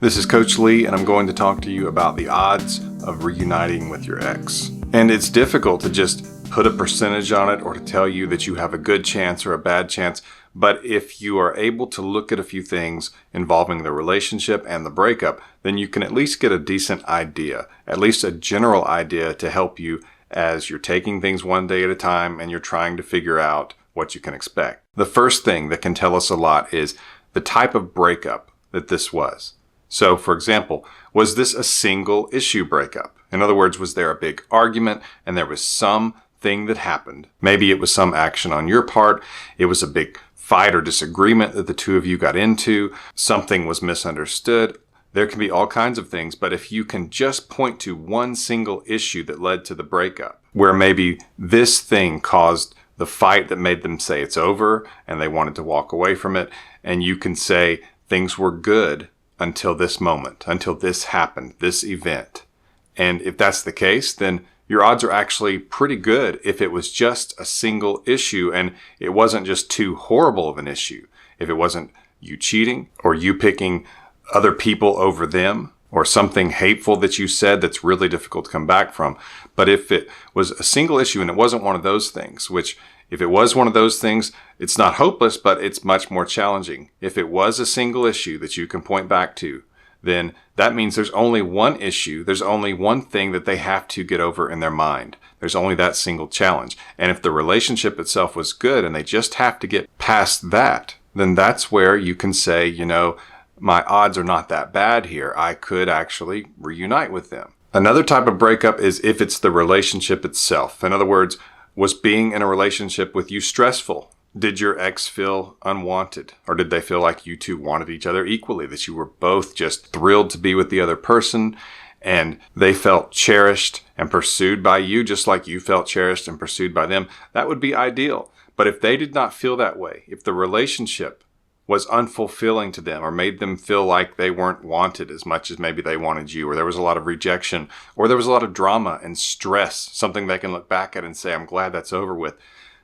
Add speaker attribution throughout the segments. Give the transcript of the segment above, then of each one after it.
Speaker 1: This is Coach Lee, and I'm going to talk to you about the odds of reuniting with your ex. And it's difficult to just put a percentage on it or to tell you that you have a good chance or a bad chance. But if you are able to look at a few things involving the relationship and the breakup, then you can at least get a decent idea, at least a general idea to help you as you're taking things one day at a time and you're trying to figure out what you can expect. The first thing that can tell us a lot is the type of breakup that this was. So, for example, was this a single issue breakup? In other words, was there a big argument and there was something that happened? Maybe it was some action on your part. It was a big fight or disagreement that the two of you got into. Something was misunderstood. There can be all kinds of things, but if you can just point to one single issue that led to the breakup, where maybe this thing caused the fight that made them say it's over and they wanted to walk away from it, and you can say things were good until this moment, until this happened, this event. And if that's the case, then your odds are actually pretty good if it was just a single issue and it wasn't just too horrible of an issue. If it wasn't you cheating or you picking other people over them or something hateful that you said that's really difficult to come back from. But if it was a single issue and it wasn't one of those things, which if it was one of those things, it's not hopeless, but it's much more challenging. If it was a single issue that you can point back to, then that means there's only one issue. There's only one thing that they have to get over in their mind. There's only that single challenge. And if the relationship itself was good and they just have to get past that, then that's where you can say, my odds are not that bad here. I could actually reunite with them. Another type of breakup is if it's the relationship itself. In other words, was being in a relationship with you stressful? Did your ex feel unwanted? Or did they feel like you two wanted each other equally? That you were both just thrilled to be with the other person and they felt cherished and pursued by you just like you felt cherished and pursued by them? That would be ideal. But if they did not feel that way, if the relationship was unfulfilling to them or made them feel like they weren't wanted as much as maybe they wanted you, or there was a lot of rejection, or there was a lot of drama and stress, something they can look back at and say, I'm glad that's over with,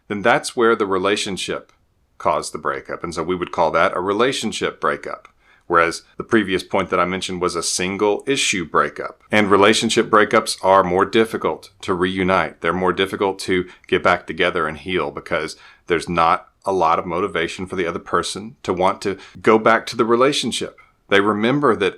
Speaker 1: then that's where the relationship caused the breakup. And so we would call that a relationship breakup. Whereas the previous point that I mentioned was a single issue breakup. And relationship breakups are more difficult to reunite. They're more difficult to get back together and heal because there's not a lot of motivation for the other person to want to go back to the relationship. They remember that,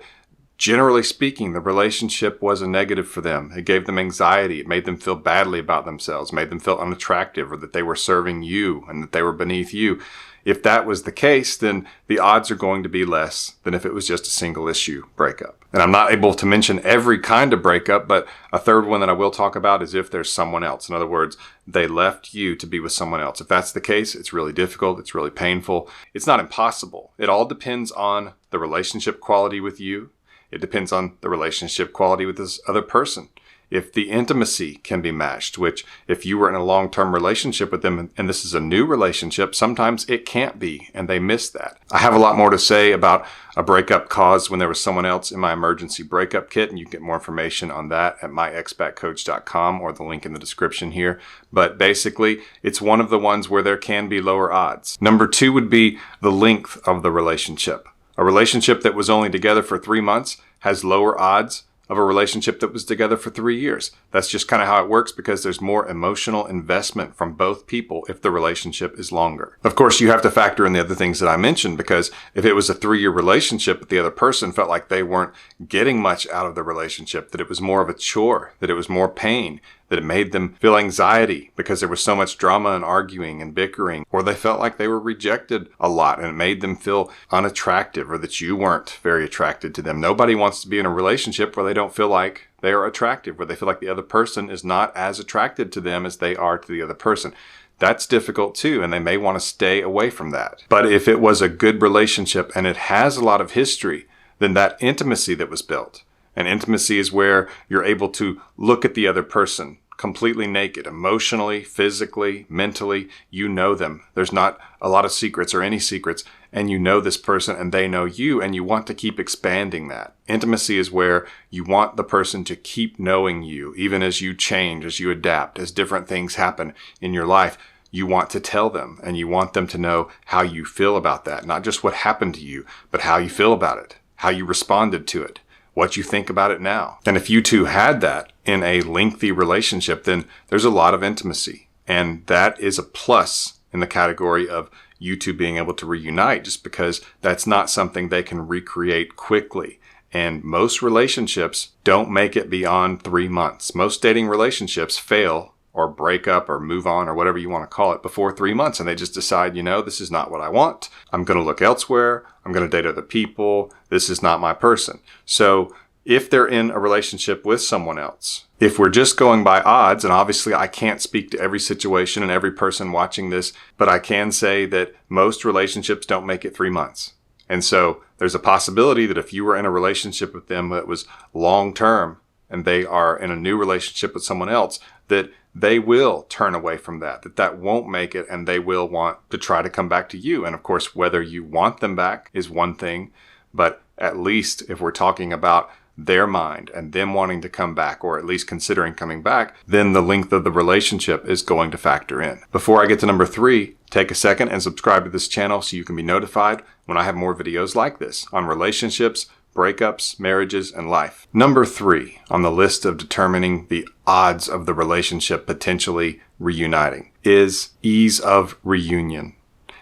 Speaker 1: generally speaking, the relationship was a negative for them. It gave them anxiety. It made them feel badly about themselves, made them feel unattractive, or that they were serving you and that they were beneath you. If that was the case, then the odds are going to be less than if it was just a single issue breakup. And I'm not able to mention every kind of breakup, but a third one that I will talk about is if there's someone else. In other words, they left you to be with someone else. If that's the case, it's really difficult. It's really painful. It's not impossible. It all depends on the relationship quality with you. It depends on the relationship quality with this other person. If the intimacy can be matched, which if you were in a long-term relationship with them and this is a new relationship, sometimes it can't be, and they miss that. I have a lot more to say about a breakup caused when there was someone else in my emergency breakup kit, and you can get more information on that at myexpatcoach.com or the link in the description here. But basically, it's one of the ones where there can be lower odds. Number 2 would be the length of the relationship. A relationship that was only together for 3 months has lower odds of a relationship that was together for 3 years. That's just kind of how it works because there's more emotional investment from both people if the relationship is longer. Of course, you have to factor in the other things that I mentioned because if it was a 3-year relationship but the other person felt like they weren't getting much out of the relationship, that it was more of a chore, that it was more pain, that it made them feel anxiety because there was so much drama and arguing and bickering, or they felt like they were rejected a lot and it made them feel unattractive or that you weren't very attracted to them. Nobody wants to be in a relationship where they don't feel like they are attractive, where they feel like the other person is not as attracted to them as they are to the other person. That's difficult too, and they may want to stay away from that. But if it was a good relationship and it has a lot of history, then that intimacy that was built, and intimacy is where you're able to look at the other person completely naked, emotionally, physically, mentally. You know them. There's not a lot of secrets or any secrets, and you know this person and they know you, and you want to keep expanding that. Intimacy is where you want the person to keep knowing you, even as you change, as you adapt, as different things happen in your life. You want to tell them, and you want them to know how you feel about that, not just what happened to you, but how you feel about it. how you responded to it, what you think about it now. And if you two had that in a lengthy relationship, then there's a lot of intimacy. And that is a plus in the category of you two being able to reunite, just because that's not something they can recreate quickly. And most relationships don't make it beyond 3 months. Most dating relationships fail or break up or move on or whatever you want to call it before 3 months. And they just decide, this is not what I want. I'm going to look elsewhere. I'm going to date other people. This is not my person. So if they're in a relationship with someone else, if we're just going by odds, and obviously I can't speak to every situation and every person watching this, but I can say that most relationships don't make it 3 months. And so there's a possibility that if you were in a relationship with them that was long term and they are in a new relationship with someone else, that they will turn away from that won't make it, and they will want to try to come back to you. And of course, whether you want them back is one thing, but at least if we're talking about their mind and them wanting to come back, or at least considering coming back, then the length of the relationship is going to factor in. Before I get to number 3, take a second and subscribe to this channel so you can be notified when I have more videos like this on relationships, breakups, marriages, and life. Number 3 on the list of determining the odds of the relationship potentially reuniting is ease of reunion.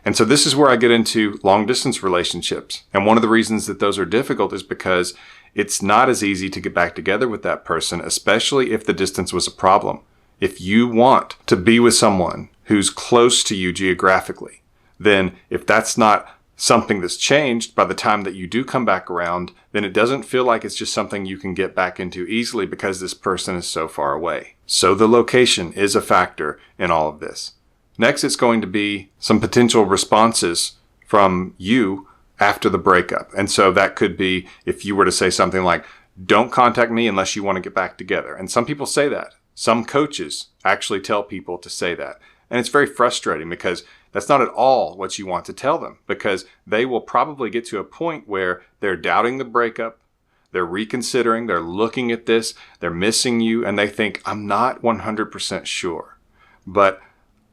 Speaker 1: And so this is where I get into long distance relationships. And one of the reasons that those are difficult is because it's not as easy to get back together with that person, especially if the distance was a problem. If you want to be with someone who's close to you geographically, then if that's not something that's changed by the time that you do come back around, then it doesn't feel like it's just something you can get back into easily because this person is so far away. So the location is a factor in all of this. Next, it's going to be some potential responses from you after the breakup. And so that could be if you were to say something like, don't contact me unless you want to get back together. And some people say that. Some coaches actually tell people to say that. And it's very frustrating because that's not at all what you want to tell them, because they will probably get to a point where they're doubting the breakup, they're reconsidering, they're looking at this, they're missing you, and they think, I'm not 100% sure, but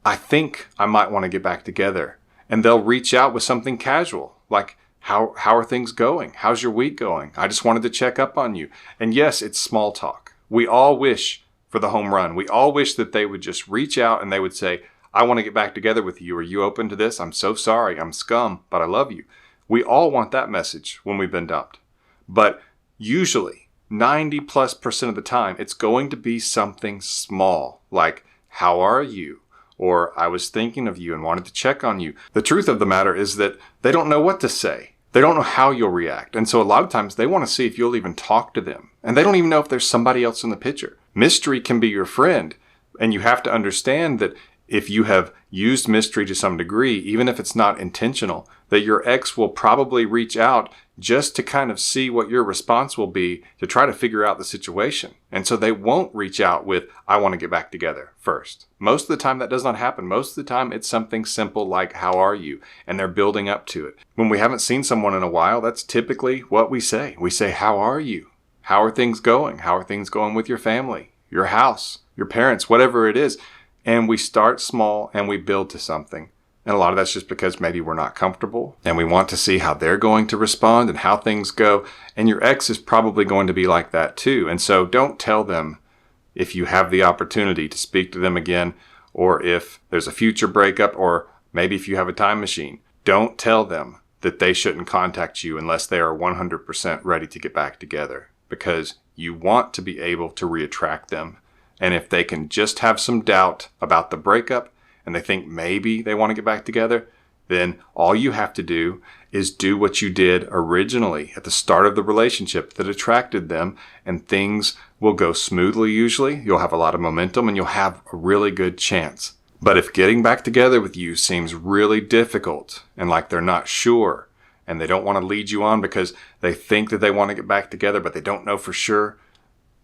Speaker 1: I think I might want to get back together. And they'll reach out with something casual, like, how are things going? How's your week going? I just wanted to check up on you. And yes, it's small talk. We all wish for the home run. We all wish that they would just reach out and they would say, I want to get back together with you. Are you open to this? I'm so sorry. I'm scum, but I love you. We all want that message when we've been dumped. But usually 90+% of the time, it's going to be something small, like, how are you? Or I was thinking of you and wanted to check on you. The truth of the matter is that they don't know what to say. They don't know how you'll react. And so a lot of times they want to see if you'll even talk to them. And they don't even know if there's somebody else in the picture. Mystery can be your friend. And you have to understand that if you have used mystery to some degree, even if it's not intentional, that your ex will probably reach out just to kind of see what your response will be to try to figure out the situation. And so they won't reach out with, I want to get back together first. Most of the time that does not happen. Most of the time it's something simple like, how are you? And they're building up to it. When we haven't seen someone in a while, that's typically what we say. We say, how are you? How are things going? How are things going with your family, your house, your parents, whatever it is? And we start small and we build to something. And a lot of that's just because maybe we're not comfortable and we want to see how they're going to respond and how things go. And your ex is probably going to be like that too. And so don't tell them if you have the opportunity to speak to them again, or if there's a future breakup, or maybe if you have a time machine. Don't tell them that they shouldn't contact you unless they are 100% ready to get back together, because you want to be able to reattract them. And if they can just have some doubt about the breakup and they think maybe they want to get back together, then all you have to do is do what you did originally at the start of the relationship that attracted them, and things will go smoothly usually. You'll have a lot of momentum and you'll have a really good chance. But if getting back together with you seems really difficult and like they're not sure and they don't want to lead you on because they think that they want to get back together but they don't know for sure,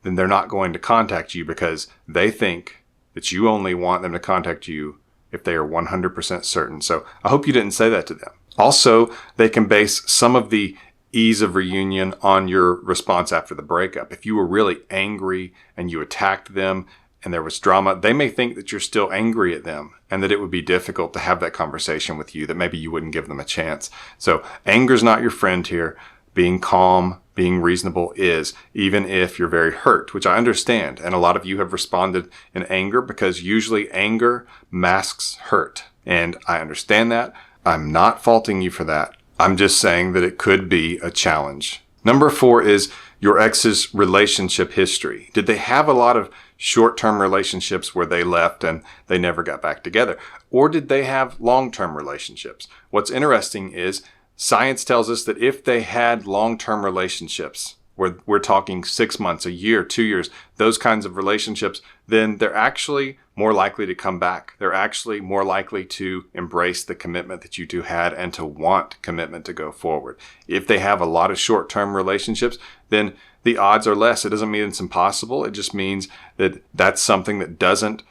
Speaker 1: then they're not going to contact you because they think that you only want them to contact you if they are 100% certain. So I hope you didn't say that to them. Also, they can base some of the ease of reunion on your response after the breakup. If you were really angry and you attacked them and there was drama, they may think that you're still angry at them and that it would be difficult to have that conversation with you, that maybe you wouldn't give them a chance. So anger's not your friend here. being calm, being reasonable is, even if you're very hurt, which I understand. And a lot of you have responded in anger because usually anger masks hurt. And I understand that. I'm not faulting you for that. I'm just saying that it could be a challenge. Number 4 is your ex's relationship history. Did they have a lot of short-term relationships where they left and they never got back together? Or did they have long-term relationships? What's interesting is science tells us that if they had long-term relationships, where we're talking 6 months, a year, 2 years, those kinds of relationships, then they're actually more likely to come back. They're actually more likely to embrace the commitment that you two had and to want commitment to go forward. If they have a lot of short-term relationships, then the odds are less. It doesn't mean it's impossible. It just means that that's something that doesn't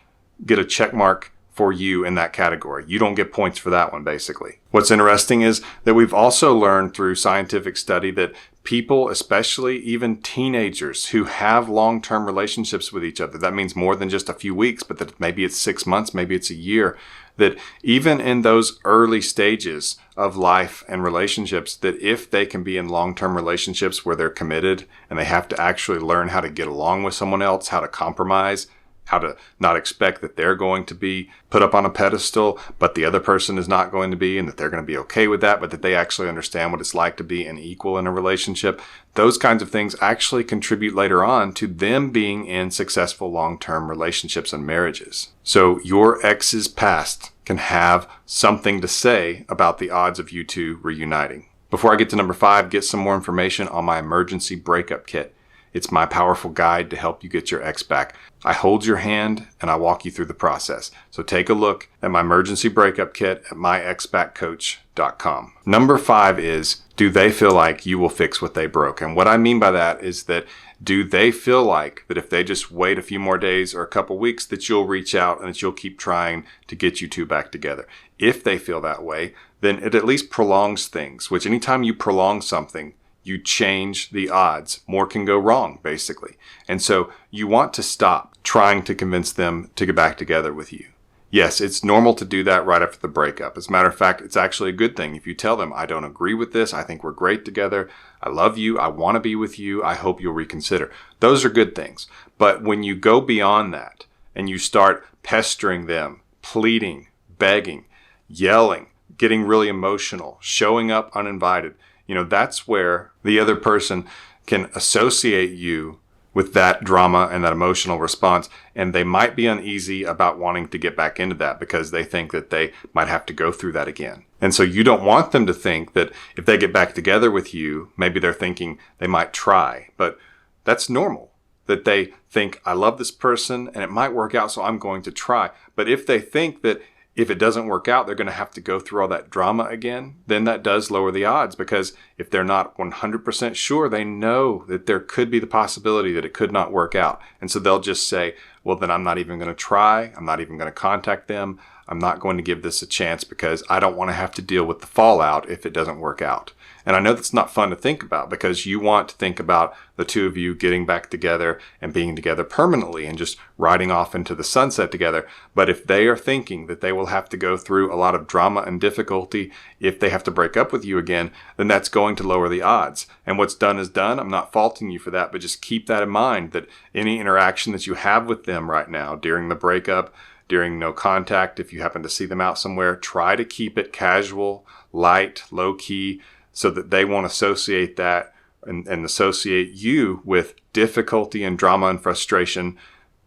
Speaker 1: get a check mark for you in that category. You don't get points for that one, basically. What's interesting is that we've also learned through scientific study that people, especially even teenagers who have long-term relationships with each other, that means more than just a few weeks, but that maybe it's 6 months, maybe it's a year, that even in those early stages of life and relationships, that if they can be in long-term relationships where they're committed and they have to actually learn how to get along with someone else, how to compromise, how to not expect that they're going to be put up on a pedestal, but the other person is not going to be, and that they're going to be okay with that, but that they actually understand what it's like to be an equal in a relationship. Those kinds of things actually contribute later on to them being in successful long-term relationships and marriages. So your ex's past can have something to say about the odds of you two reuniting. Before I get to number 5, get some more information on my emergency breakup kit. It's my powerful guide to help you get your ex back. I hold your hand and I walk you through the process. So take a look at my emergency breakup kit at myexbackcoach.com. Number 5 is, do they feel like you will fix what they broke? And what I mean by that is that do they feel like that if they just wait a few more days or a couple weeks that you'll reach out and that you'll keep trying to get you two back together? If they feel that way, then it at least prolongs things, which anytime you prolong something, you change the odds. More can go wrong, basically. And so you want to stop trying to convince them to get back together with you. Yes, it's normal to do that right after the breakup. As a matter of fact, it's actually a good thing. If you tell them, I don't agree with this, I think we're great together, I love you, I want to be with you, I hope you'll reconsider. Those are good things. But when you go beyond that and you start pestering them, pleading, begging, yelling, getting really emotional, showing up uninvited, that's where the other person can associate you with that drama and that emotional response. And they might be uneasy about wanting to get back into that because they think that they might have to go through that again. And so you don't want them to think that if they get back together with you, maybe they're thinking they might try. But that's normal, that they think, I love this person and it might work out, so I'm going to try. But if they think that if it doesn't work out, they're going to have to go through all that drama again, then that does lower the odds, because if they're not 100% sure, they know that there could be the possibility that it could not work out. And so they'll just say, well, then I'm not even going to try. I'm not even going to contact them. I'm not going to give this a chance because I don't want to have to deal with the fallout if it doesn't work out. And I know that's not fun to think about because you want to think about the two of you getting back together and being together permanently and just riding off into the sunset together. But if they are thinking that they will have to go through a lot of drama and difficulty if they have to break up with you again, then that's going to lower the odds. And what's done is done. I'm not faulting you for that, but just keep that in mind, that any interaction that you have with them right now during the breakup, during no contact, if you happen to see them out somewhere, try to keep it casual, light, low key, so that they won't associate that and associate you with difficulty and drama and frustration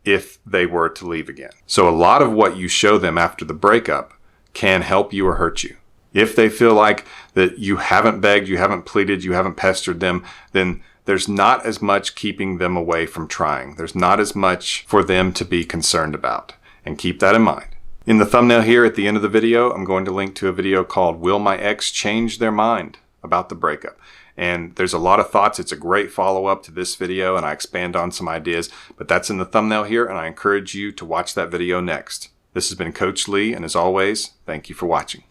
Speaker 1: if they were to leave again. So a lot of what you show them after the breakup can help you or hurt you. If they feel like that you haven't begged, you haven't pleaded, you haven't pestered them, then there's not as much keeping them away from trying. There's not as much for them to be concerned about. And keep that in mind. In the thumbnail here at the end of the video, I'm going to link to a video called Will My Ex Change Their Mind About the Breakup? And there's a lot of thoughts. It's a great follow-up to this video, and I expand on some ideas, but that's in the thumbnail here, and I encourage you to watch that video next. This has been Coach Lee, and as always, thank you for watching.